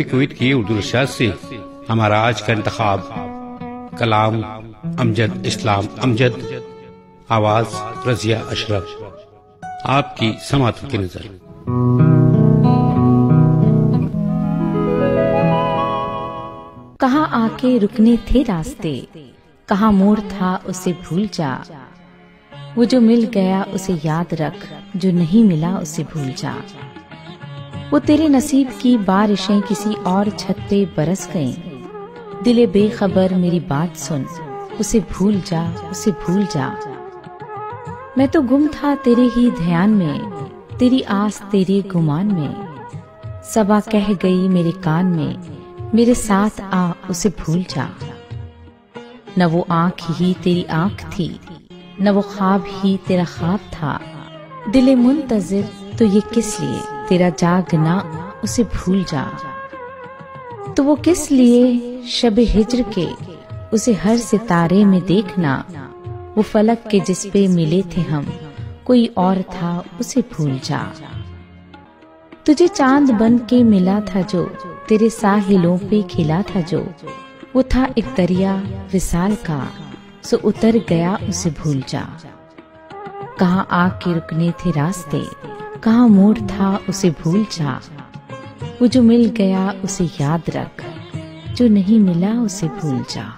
Kuwait की उर्दू नशरियात से हमारा आज का इंतखाब कलाम अमजद इस्लाम अमजद, आवाज रजिया अशरफ। आपकी समाअत की नजर। कहाँ आके रुकने थे रास्ते, कहाँ मोड़ था उसे भूल जा। वो जो मिल गया उसे याद रख, जो नहीं मिला उसे भूल जा। वो तेरे नसीब की बारिशें किसी और छत पे बरस गईं। दिले बेखबर मेरी बात सुन, उसे भूल जा, उसे भूल जा। मैं तो गुम था तेरे ही ध्यान में, तेरी आस तेरे गुमान में। सबा कह गई मेरे कान में, मेरे साथ आ उसे भूल जा। न वो आंख ही तेरी आंख थी, न वो ख्वाब ही तेरा ख्वाब था। दिले मुंतजिर तो ये किस लिए, तेरा जागना उसे भूल जा। तो वो किस लिए शब हिज्र के उसे हर सितारे में देखना। वो फलक के जिस पे मिले थे हम, कोई और था उसे भूल जा। तुझे चांद बन के मिला था जो, तेरे साहिलों पे खिला था जो। वो था एक दरिया विसाल का, सो उतर गया उसे भूल जा। कहाँ आके रुकने थे रास्ते, कहाँ मोड़ था उसे भूल जा। वो जो मिल गया उसे याद रख, जो नहीं मिला उसे भूल जा।